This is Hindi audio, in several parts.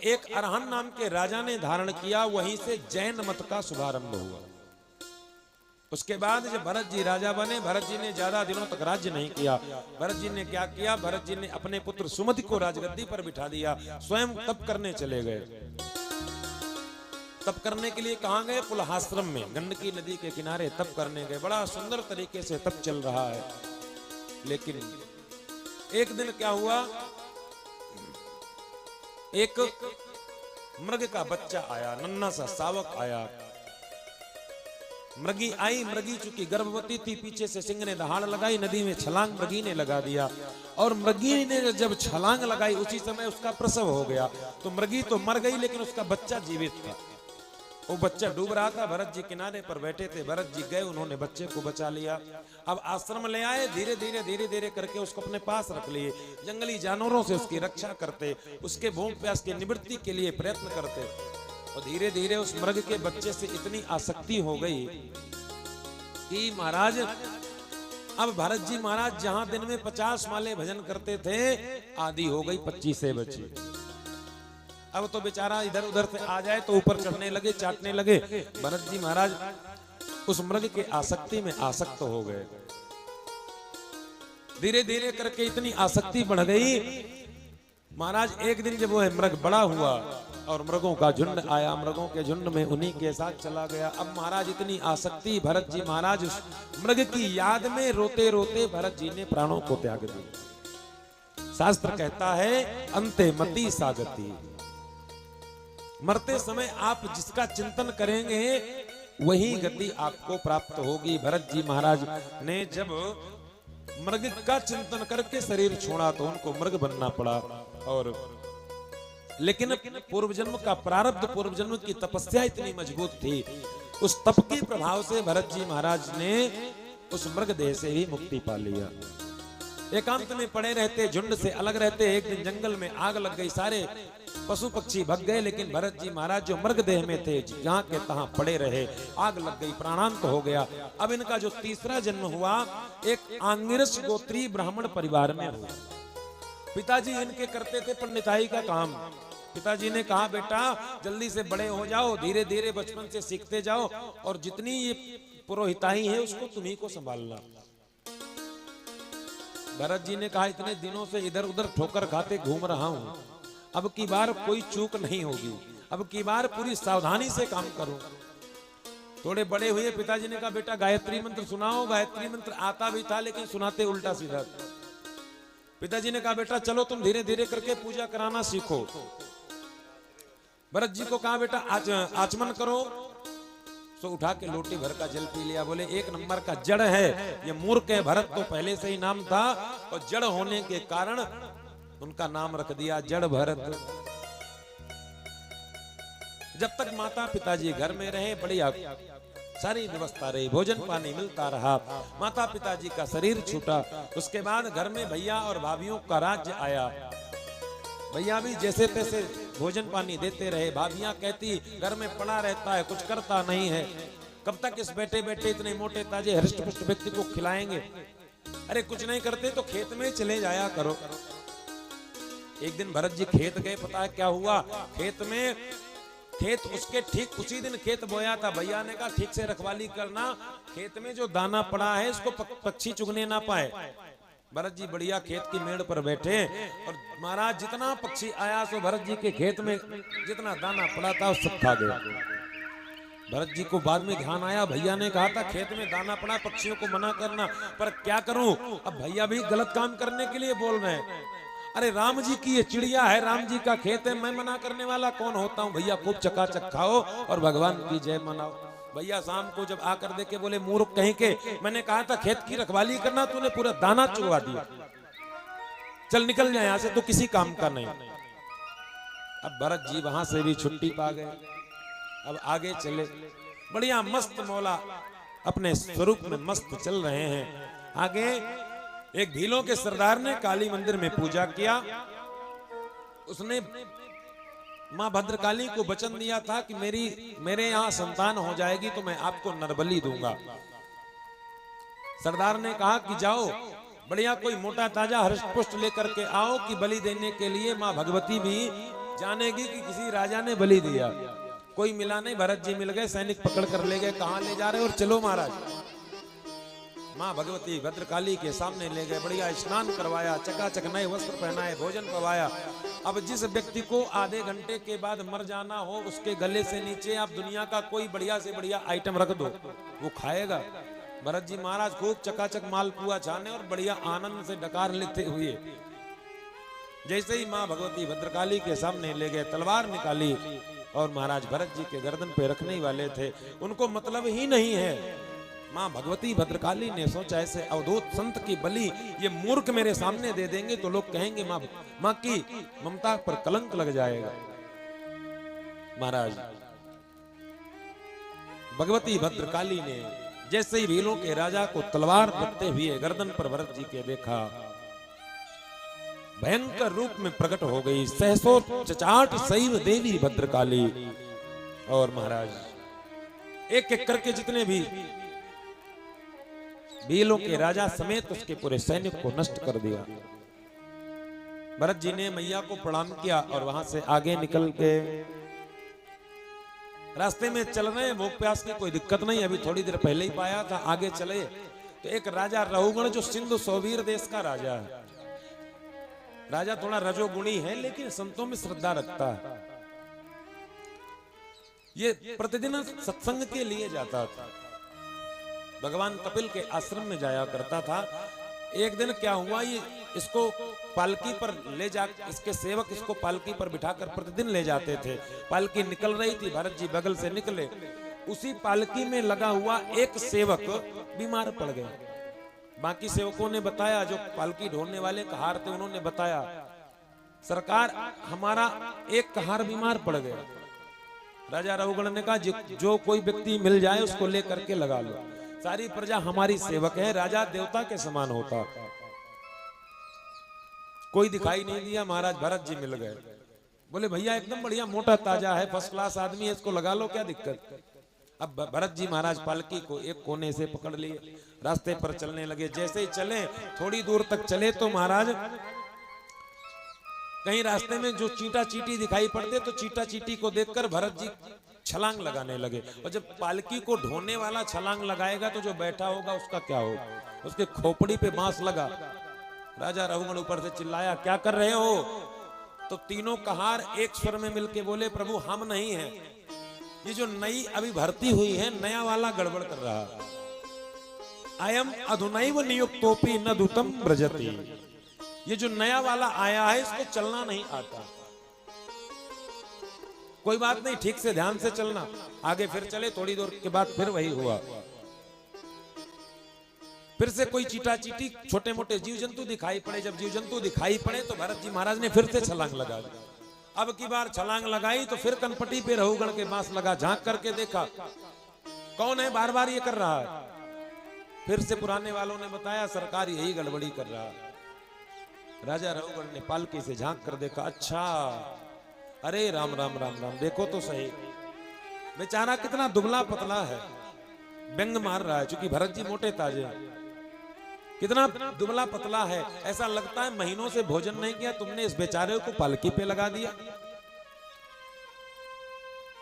एक अरहन नाम के राजा ने धारण किया, वहीं से जैन मत का शुभारंभ हुआ। उसके बाद जब भरत जी राजा बने, भरत जी ने ज्यादा दिनों तक राज्य नहीं किया। भरत जी ने क्या किया, भरत जी ने अपने पुत्र सुमति को राजगद्दी पर बिठा दिया, स्वयं तप करने चले गए। तप करने के लिए कहां गए? पुलहाश्रम में, गंडकी नदी के किनारे तप करने गए। बड़ा सुंदर तरीके से तप चल रहा है। लेकिन एक दिन क्या हुआ, एक मृग का बच्चा आया, नन्हा सा शावक आया। मृगी आई, मृगी चूंकि गर्भवती थी, पीछे से सिंह ने दहाड़ लगाई, नदी में छलांग मृगी ने लगा दिया। और मृगी ने जब छलांग लगाई उसी समय उसका प्रसव हो गया। तो मृगी तो मर गई लेकिन उसका बच्चा जीवित था। वो बच्चा डूब रहा था, भरत जी किनारे पर बैठे थे, भरत जी गए, उन्होंने बच्चे को बचा लिया। अब आश्रम ले आए, धीरे धीरे करके उसको अपने पास रख लिए। जंगली जानवरों से उसकी रक्षा करते, उसके भूख प्यास की निवृत्ति के लिए प्रयत्न करते। और धीरे धीरे उस मृग के बच्चे से इतनी आसक्ति हो गई कि महाराज, अब भरत जी महाराज जहां दिन में 50 माले भजन करते थे, आदि हो गई 25 से बची। अब तो बेचारा इधर उधर से आ जाए तो ऊपर चढ़ने लगे, चाटने लगे। भरत जी महाराज उस मृग के आसक्ति में आसक्त हो गए। धीरे धीरे करके इतनी आसक्ति बढ़ गई महाराज, एक दिन जब वो मृग बड़ा हुआ और मृगों का झुंड आया, मृगों के झुंड में उन्हीं के साथ चला गया। अब महाराज इतनी आसक्ति, भरत जी महाराज उस मृग की याद में रोते रोते भरत जी ने प्राणों को त्याग दिया। शास्त्र कहता है अंते मति सागति, मरते समय आप जिसका चिंतन करेंगे वही गति आपको प्राप्त होगी। भरत जी महाराज ने जब मृग का चिंतन करके शरीर छोड़ा तो उनको मृग बनना पड़ा। और लेकिन पूर्व जन्म का प्रारब्ध, पूर्व जन्म की तपस्या इतनी मजबूत थी, उस तप के प्रभाव से भरत जी महाराज ने उस मृग देह से ही मुक्ति पा लिया। एकांत में पड़े रहते, झुंड से अलग रहते। एक दिन जंगल में आग लग गई, सारे पशु पक्षी भग गए, लेकिन भरत जी महाराज जो मृग देह में थे, जहां के तहां पड़े रहे। आग लग गई, प्राणांत हो गया। अब इनका जो तीसरा जन्म हुआ, एक आंगिरस गोत्री ब्राह्मण परिवार में हुआ। पिताजी इनके करते थे पंडिताई का काम। पिताजी ने कहा, बेटा जल्दी से बड़े हो जाओ, धीरे धीरे बचपन से सीखते जाओ, और जितनी ये पुरोहिताई है उसको तुम्ही को संभालना। भरत जी ने कहा, इतने दिनों से इधर उधर ठोकर खाते घूम रहा हूं, अब की बार कोई चूक नहीं होगी, अब की बार पूरी सावधानी से काम करूं। थोड़े बड़े हुए, पिताजी ने कहा, बेटा गायत्री मंत्र सुनाओ। गायत्री मंत्र आता भी था लेकिन सुनाते उल्टा सीधा। पिताजी ने कहा, बेटा चलो तुम धीरे धीरे करके पूजा कराना सीखो। भरत जी को कहा, बेटा आचमन करो। सो उठा के लोटी भर का जल पी लिया। बोले एक नंबर का जड़ है ये, मूर्ख है। भरत तो पहले से ही नाम था, और जड़ होने के कारण उनका नाम रख दिया जड़ भरत। जब तक माता पिताजी घर में रहे, बढ़िया सारी व्यवस्था रही, भोजन पानी मिलता रहा। माता पिताजी का शरीर छूटा, उसके बाद घर में भैया और भाभियों का राज्य आया। भैया भी जैसे तैसे भोजन पानी देते रहे। भाभियां कहती घर में पड़ा रहता है, कुछ करता नहीं है, कब तक इस बैठे बैठे इतने मोटे ताजे हृष्ट पुष्ट व्यक्ति को खिलाएंगे। अरे कुछ नहीं करते तो खेत में चले जाया करो। एक दिन भरत जी खेत गए, पता है क्या हुआ? खेत उसके ठीक उसी दिन खेत बोया था। भैया ने कहा, ठीक से रखवाली करना, खेत में जो दाना पड़ा है इसको पक्षी चुगने ना पाए। भरत जी बढ़िया खेत की मेड़ पर बैठे, और महाराज जितना पक्षी आया सो भरत जी के खेत में जितना दाना पड़ा था सब खा गया। भरत जी को बाद में ध्यान आया, भैया ने कहा था खेत में दाना पड़ा, पक्षियों को मना करना, पर क्या करूं, अब भैया भी गलत काम करने के लिए बोल रहे हैं। अरे राम जी की ये चिड़िया है, राम जी का खेत है, मैं मना करने वाला कौन होता हूँ? भैया खूब चकाचक खाओ और भगवान की जय मनाओ। भैया शाम को जब आकर देखे, बोले मूर्ख कहीं के, मैंने कहा था खेत की रखवाली करना, तूने पूरा दाना चुगवा दिया, चल निकल जाए यहाँ से, तो किसी काम का नहीं। अब भरत जी वहां से भी छुट्टी पा गए। अब आगे चले, बढ़िया मस्त मौला अपने स्वरूप में मस्त चल रहे हैं। आगे एक भीलों के सरदार ने काली मंदिर में पूजा किया। उसने मां भद्रकाली को वचन दिया था कि मेरे यहाँ संतान हो जाएगी तो मैं आपको नरबली दूंगा। सरदार ने कहा कि जाओ बढ़िया कोई मोटा ताजा हृष्ट पुष्ट लेकर के आओ कि बलि देने के लिए मां भगवती भी जानेगी कि किसी राजा ने बलि दिया। कोई मिला नहीं, भरत जी मिल गए, सैनिक पकड़ कर ले गए। कहां ले जा रहे और चलो महाराज। माँ भगवती भद्रकाली के सामने ले गए, बढ़िया स्नान करवाया, चकाचक नए वस्त्र पहनाए, भोजन करवाया। अब जिस व्यक्ति को आधे घंटे के बाद मर जाना हो, उसके गले से नीचे आप दुनिया का कोई बढ़िया से बढ़िया आइटम रख दो, वो खाएगा। भरत जी महाराज खूब चकाचक मालपुआ छाने और बढ़िया आनंद से डकार लेते हुए जैसे ही माँ भगवती भद्रकाली के सामने ले गए, तलवार निकाली और महाराज भरत जी के गर्दन पे रखने ही वाले थे। उनको मतलब ही नहीं है। माँ भगवती भद्रकाली ने सोचा ऐसे अवधूत संत की बलि ये मूर्ख मेरे सामने दे देंगे तो लोग कहेंगे माँ की ममता पर कलंक लग जाएगा। महाराज भगवती भद्रकाली ने जैसे ही भीलों के राजा को तलवार रखते हुए गर्दन पर भरत जी के देखा, भयंकर रूप में प्रकट हो गई। सहसो चचाट शैव देवी भद्रकाली। और महाराज एक एक करके जितने भी भीलों के राजा समेत उसके पूरे सैनिक को नष्ट कर दिया। भरत जी ने मैया को प्रणाम किया और वहां से आगे निकल के रास्ते में चल रहे हैं। भूख प्यास की कोई दिक्कत नहीं, अभी थोड़ी देर पहले ही पाया था। आगे चले तो एक राजा रहुगण, जो सिंधु सौवीर देश का राजा है, राजा थोड़ा रजोगुणी है लेकिन संतों में श्रद्धा रखता है। ये प्रतिदिन सत्संग के लिए जाता था, भगवान कपिल के आश्रम में जाया करता था। एक दिन क्या हुआ, ये इसको पालकी पर ले जा, इसके सेवक इसको पालकी पर बिठाकर प्रतिदिन ले जाते थे। पालकी निकल रही थी, भरत जी बगल से निकले, उसी पालकी में लगा हुआ एक सेवक बीमार पड़ गया। बाकी सेवकों ने बताया, जो पालकी ढोने वाले कहार थे उन्होंने बताया, सरकार हमारा एक कहार बीमार पड़ गया। राजा रघुगण ने कहा जो कोई व्यक्ति मिल जाए उसको लेकर के लगा लो, सारी प्रजा हमारी सेवक है। राजा देवता के समान होता। कोई दिखाई नहीं दिया। महाराज भरत जी मिल गए, बोले भैया एकदम बढ़िया मोटा ताजा है, फर्स्ट क्लास आदमी है, इसको लगा लो, क्या दिक्कत। अब भरत जी महाराज पालकी को एक कोने से पकड़ लिए, रास्ते पर चलने लगे। जैसे ही चले, थोड़ी दूर तक चले तो महाराज कहीं रास्ते में जो चींटा चींटी दिखाई पड़ते तो चींटा चींटी को देखकर भरत जी छलांग लगाने लगे। और जब पालकी को ढोने वाला छलांग लगाएगा तो जो बैठा होगा उसका क्या होगा, उसके खोपड़ी पे बांस लगा। राजा रघुगण ऊपर से चिल्लाया, क्या कर रहे हो। तो तीनों कहार एक स्वर में मिलके बोले, प्रभु हम नहीं हैं, ये जो नई अभी भर्ती हुई है नया वाला गड़बड़ कर रहा। अयम अधुनैव नियुक्तोपि न दूतम ब्रजति। ये जो नया वाला आया है इसको चलना नहीं आता। कोई बात नहीं, ठीक से ध्यान से चलना। आगे फिर चले, थोड़ी देर के बाद फिर वही हुआ। फिर से कोई चीटा चीटी छोटे मोटे जीव जंतु दिखाई पड़े। जब जीव जंतु दिखाई पड़े तो भरत जी महाराज ने फिर से छलांग लगा दी। अब की बार छलांग लगाई तो फिर कनपटी पे रहुगण के बांस लगा। झांक करके देखा कौन है, बार बार ये कर रहा है। फिर से पुराने वालों ने बताया, सरकार यही गड़बड़ी कर रहा है। राजा रहुगण ने पालकी से झांक कर देखा, अच्छा, अरे राम राम राम राम, देखो तो सही, बेचारा कितना दुबला पतला है, व्यंग मार रहा है। चूंकि भरत जी मोटे ताजे हैं, कितना दुबला पतला है, ऐसा लगता है महीनों से भोजन नहीं किया, तुमने इस बेचारे को पालकी पे लगा दिया।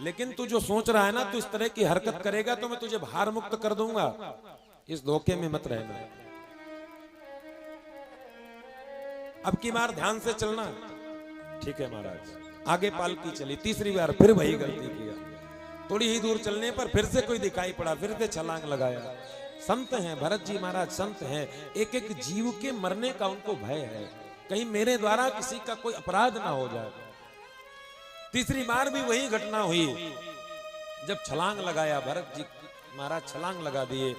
लेकिन तू जो सोच रहा है ना, तू इस तरह की हरकत करेगा तो मैं तुझे भार मुक्त कर दूंगा, इस धोखे में मत रहना। अब की बार ध्यान से चलना। ठीक है महाराज। आगे पालकी चली, तीसरी बार फिर वही गलती किया। थोड़ी ही दूर चलने पर फिर से कोई दिखाई पड़ा, फिर से छलांग लगाया। संत हैं भरत जी महाराज, संत हैं। एक एक जीव के मरने का उनको भय है, कहीं मेरे द्वारा किसी का कोई अपराध ना हो जाए। तीसरी बार भी वही घटना हुई। जब छलांग लगाया, भरत जी महाराज छलांग लगा दिए,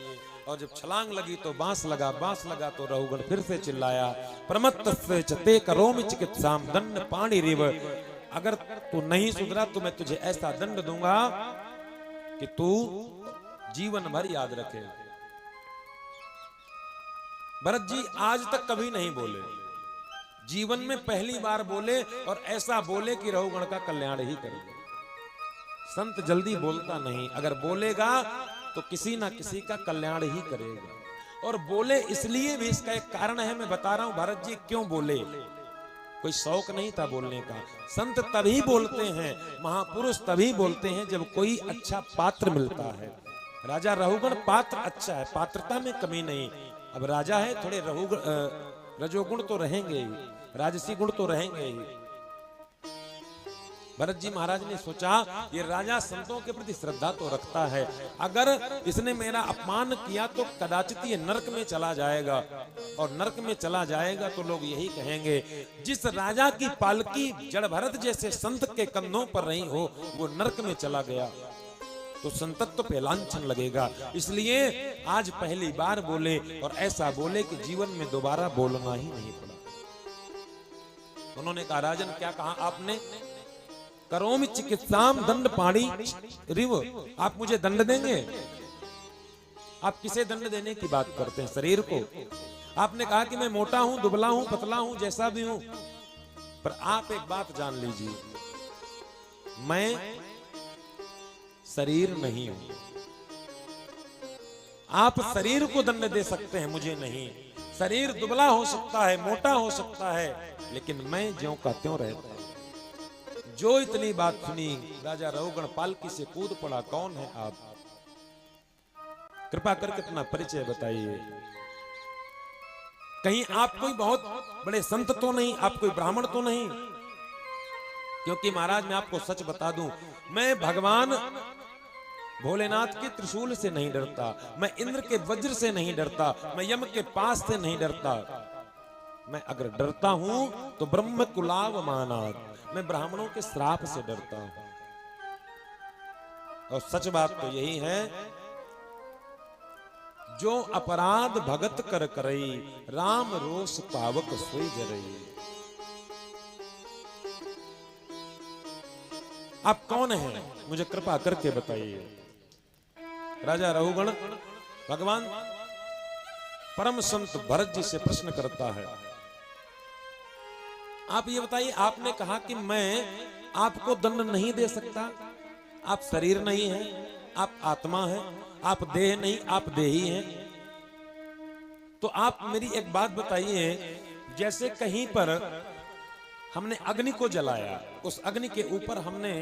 और जब छलांग लगी तो बांस लगा तो रहुगण फिर से चिल्लाया, प्रमत्तस्य चते करोमि चिकित्साम दंड पाणि रिव। अगर तू नहीं सुधरा तो मैं तुझे ऐसा दंड दूंगा कि तू जीवन भर याद रखे। भरत जी आज तक कभी नहीं बोले, जीवन में पहली बार बोले, और ऐसा बोले कि रहुगण का कल्याण ही करेगा। संत जल्दी बोलता नहीं, अगर बोलेगा तो किसी ना किसी का कल्याण ही करेगा। और बोले इसलिए भी, इसका एक कारण है, मैं बता रहा हूं भरत जी क्यों बोले। कोई शौक नहीं था बोलने का। संत तभी बोलते हैं, महापुरुष तभी बोलते हैं जब कोई अच्छा पात्र मिलता है। राजा रहुगण पात्र अच्छा है, पात्रता में कमी नहीं। अब राजा है, थोड़े रजोगुण तो रहेंगे ही, राजसी गुण तो रहेंगे ही। भरत जी महाराज ने सोचा ये राजा संतों के प्रति श्रद्धा तो रखता है, अगर इसने मेरा अपमान किया तो कदाचित ये नरक में चला जाएगा, और नरक में चला जाएगा तो लोग यही कहेंगे जिस राजा की पालकी जड़ भरत जैसे संत के कंधों पर रही हो वो नरक में चला गया, तो संतत्व पे लांछन लगेगा। इसलिए आज पहली बार बोले, और ऐसा बोले कि जीवन में दोबारा बोलना ही नहीं पड़ा। उन्होंने कहा राजन क्या कहा आपने? करोमि चिकित्साम दंड पाणी रिव, आप मुझे दंड देंगे? आप किसे दंड देने की बात करते हैं? शरीर को। आपने कहा कि मैं मोटा हूं, दुबला हूं, पतला हूं, जैसा भी हूं, पर आप एक बात जान लीजिए, मैं शरीर नहीं हूं। आप शरीर को दंड दे सकते हैं, मुझे नहीं। शरीर दुबला हो सकता है, मोटा हो सकता है, लेकिन मैं ज्यों का त्यों रहता हूं। जो इतनी बात सुनी, राजा रहुगण पालकी से कूद पड़ा। कौन है आप? कृपा करके अपना परिचय बताइए। कहीं आप कोई बहुत बड़े संत तो नहीं, आप कोई ब्राह्मण तो नहीं? क्योंकि महाराज मैं आपको सच बता दूं, मैं भगवान भोलेनाथ के त्रिशूल से नहीं डरता, मैं इंद्र के वज्र से नहीं डरता, मैं यम के पास से नहीं डरता। मैं अगर डरता हूं तो ब्रह्म कुलाव मानात, मैं ब्राह्मणों के श्राप से डरता हूं। और सच बात तो यही है, जो अपराध भगत कर करई, राम रोष पावक सोई जरई। आप कौन हैं? मुझे कृपा करके बताइए। राजा रहुगण भगवान परम संत भरत जी से प्रश्न करता है, आप ये बताइए, आपने कहा कि मैं आपको दंड नहीं दे सकता, आप शरीर नहीं हैं, आप आत्मा हैं, आप देह नहीं, आप देही हैं। तो आप मेरी एक बात बताइए, जैसे कहीं पर हमने अग्नि को जलाया, उस अग्नि के ऊपर हमने